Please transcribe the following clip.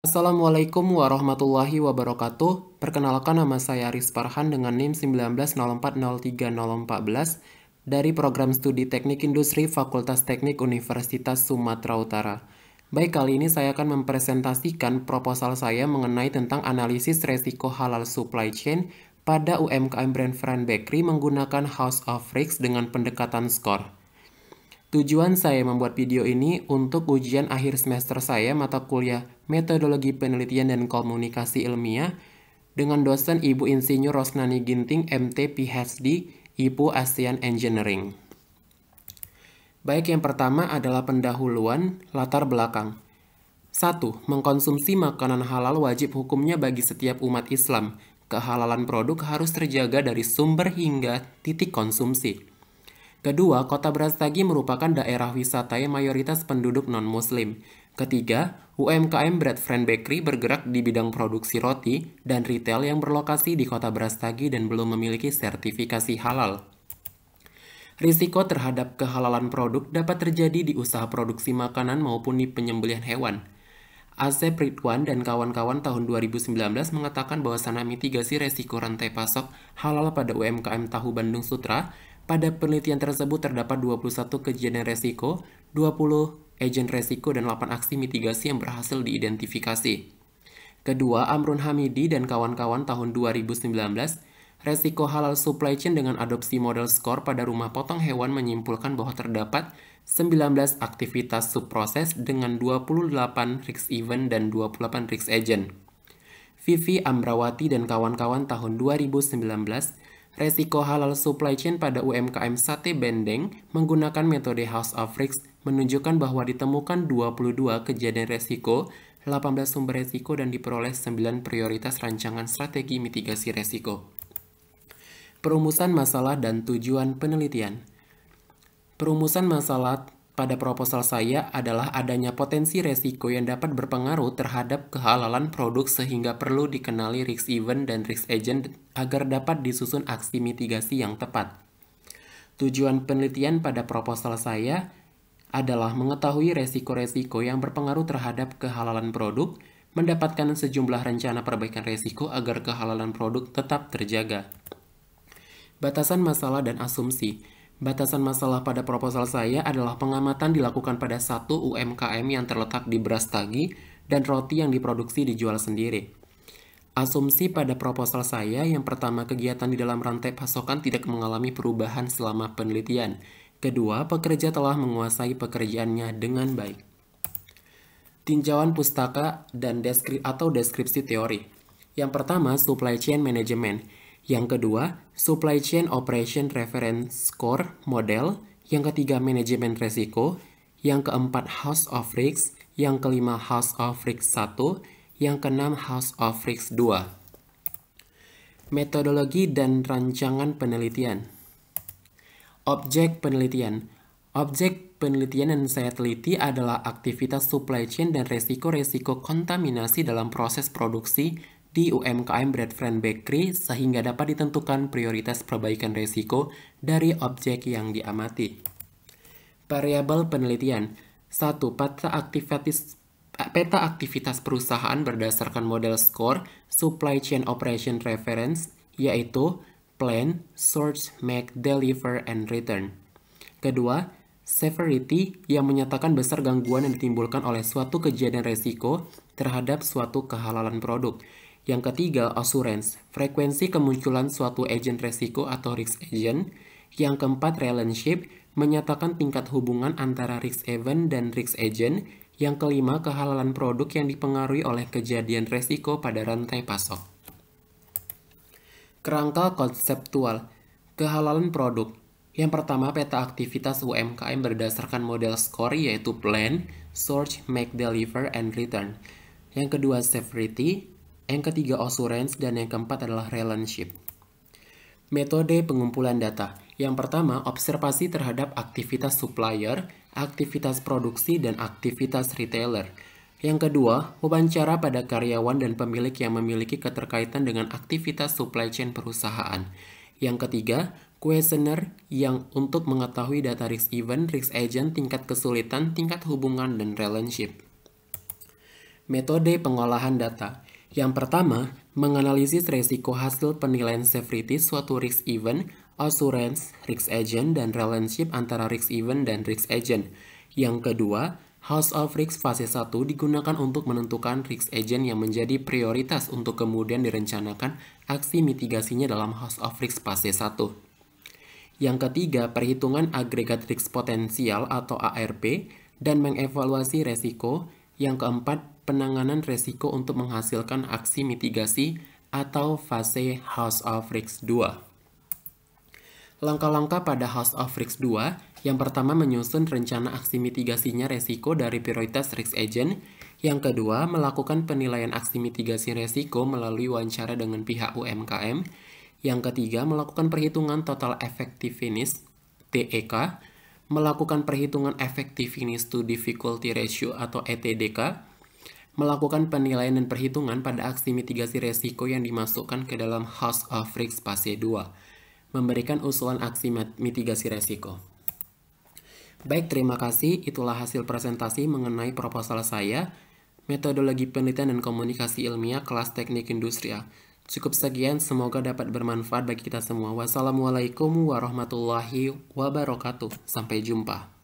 Assalamualaikum warahmatullahi wabarakatuh. Perkenalkan, nama saya Aris Farhan dengan NIM 1904030014 dari program studi Teknik Industri Fakultas Teknik Universitas Sumatera Utara. Baik, kali ini saya akan mempresentasikan proposal saya mengenai tentang analisis resiko halal supply chain pada UMKM brand Friend Bakery menggunakan House of Risk dengan pendekatan skor. Tujuan saya membuat video ini untuk ujian akhir semester saya mata kuliah Metodologi Penelitian dan Komunikasi Ilmiah dengan dosen Ibu Insinyur Rosnani Ginting, MT PhD, IPU ASEAN Engineering. Baik, yang pertama adalah pendahuluan latar belakang. 1. Mengkonsumsi makanan halal wajib hukumnya bagi setiap umat Islam. Kehalalan produk harus terjaga dari sumber hingga titik konsumsi. Kedua, Kota Brastagi merupakan daerah wisata yang mayoritas penduduk non-muslim. Ketiga, UMKM Bread Friend Bakery bergerak di bidang produksi roti dan retail yang berlokasi di Kota Brastagi dan belum memiliki sertifikasi halal. Risiko terhadap kehalalan produk dapat terjadi di usaha produksi makanan maupun di penyembelihan hewan. Asep Ridwan dan kawan-kawan tahun 2019 mengatakan bahwa mitigasi resiko rantai pasok halal pada UMKM Tahu Bandung Sutra. Pada penelitian tersebut terdapat 21 kejadian resiko, 20 agen resiko, dan 8 aksi mitigasi yang berhasil diidentifikasi. Kedua, Amrun Hamidi dan kawan-kawan tahun 2019, resiko halal supply chain dengan adopsi model skor pada rumah potong hewan menyimpulkan bahwa terdapat 19 aktivitas subproses dengan 28 risk event dan 28 risk agent. Vivi Amrawati dan kawan-kawan tahun 2019, resiko halal supply chain pada UMKM Sate Bendeng menggunakan metode House of Risk menunjukkan bahwa ditemukan 22 kejadian resiko, 18 sumber resiko, dan diperoleh 9 prioritas rancangan strategi mitigasi resiko. Perumusan masalah dan tujuan penelitian. Perumusan masalah pada proposal saya adalah adanya potensi resiko yang dapat berpengaruh terhadap kehalalan produk sehingga perlu dikenali risk event dan risk agent agar dapat disusun aksi mitigasi yang tepat. Tujuan penelitian pada proposal saya adalah mengetahui resiko-resiko yang berpengaruh terhadap kehalalan produk, mendapatkan sejumlah rencana perbaikan resiko agar kehalalan produk tetap terjaga. Batasan masalah dan asumsi. Batasan masalah pada proposal saya adalah pengamatan dilakukan pada satu UMKM yang terletak di Brastagi dan roti yang diproduksi dijual sendiri. Asumsi pada proposal saya yang pertama, kegiatan di dalam rantai pasokan tidak mengalami perubahan selama penelitian. Kedua, pekerja telah menguasai pekerjaannya dengan baik. Tinjauan pustaka dan deskripsi teori. Yang pertama, supply chain management. Yang kedua, Supply Chain Operation Reference Score Model. Yang ketiga, Manajemen Resiko. Yang keempat, House of Risk. Yang kelima, House of Risk 1. Yang keenam, House of Risk 2. Metodologi dan rancangan penelitian. Objek penelitian. Objek penelitian yang saya teliti adalah aktivitas supply chain dan resiko-resiko kontaminasi dalam proses produksi di UMKM Bread Friend Bakery sehingga dapat ditentukan prioritas perbaikan resiko dari objek yang diamati. Variabel penelitian. 1. Peta aktivitas perusahaan berdasarkan model SCORE Supply Chain Operation Reference, yaitu Plan, Source, Make, Deliver, and Return. Kedua, severity yang menyatakan besar gangguan yang ditimbulkan oleh suatu kejadian resiko terhadap suatu kehalalan produk. Yang ketiga, assurance, frekuensi kemunculan suatu agen resiko atau risk agent. Yang keempat, relationship, menyatakan tingkat hubungan antara risk event dan risk agent. Yang kelima, kehalalan produk yang dipengaruhi oleh kejadian resiko pada rantai pasok. Kerangka konseptual, kehalalan produk. Yang pertama, peta aktivitas UMKM berdasarkan model SCORE yaitu Plan, Source, Make, Deliver, and Return. Yang kedua, severity. Yang ketiga, assurance, dan yang keempat adalah relationship. Metode pengumpulan data. Yang pertama, observasi terhadap aktivitas supplier, aktivitas produksi, dan aktivitas retailer. Yang kedua, wawancara pada karyawan dan pemilik yang memiliki keterkaitan dengan aktivitas supply chain perusahaan. Yang ketiga, questionnaire yang untuk mengetahui data risk event, risk agent, tingkat kesulitan, tingkat hubungan, dan relationship. Metode pengolahan data. Yang pertama, menganalisis resiko hasil penilaian severity suatu risk event, assurance, risk agent, dan relationship antara risk event dan risk agent. Yang kedua, House of Risk fase 1 digunakan untuk menentukan risk agent yang menjadi prioritas untuk kemudian direncanakan aksi mitigasinya dalam House of Risk fase 1. Yang ketiga, perhitungan agregat risk potensial atau ARP dan mengevaluasi resiko. Yang keempat, penanganan resiko untuk menghasilkan aksi mitigasi atau fase House of Risk 2. Langkah-langkah pada House of Risk 2, yang pertama menyusun rencana aksi mitigasinya resiko dari prioritas risk agent. Yang kedua, melakukan penilaian aksi mitigasi resiko melalui wawancara dengan pihak UMKM. Yang ketiga, melakukan perhitungan total effectiveness (TEK), melakukan perhitungan effectiveness to difficulty ratio atau ETDK, melakukan penilaian dan perhitungan pada aksi mitigasi resiko yang dimasukkan ke dalam House of Risk fase 2. Memberikan usulan aksi mitigasi resiko. Baik, terima kasih. Itulah hasil presentasi mengenai proposal saya, metodologi penelitian dan komunikasi ilmiah kelas teknik industrial. Cukup sekian, semoga dapat bermanfaat bagi kita semua. Wassalamualaikum warahmatullahi wabarakatuh. Sampai jumpa.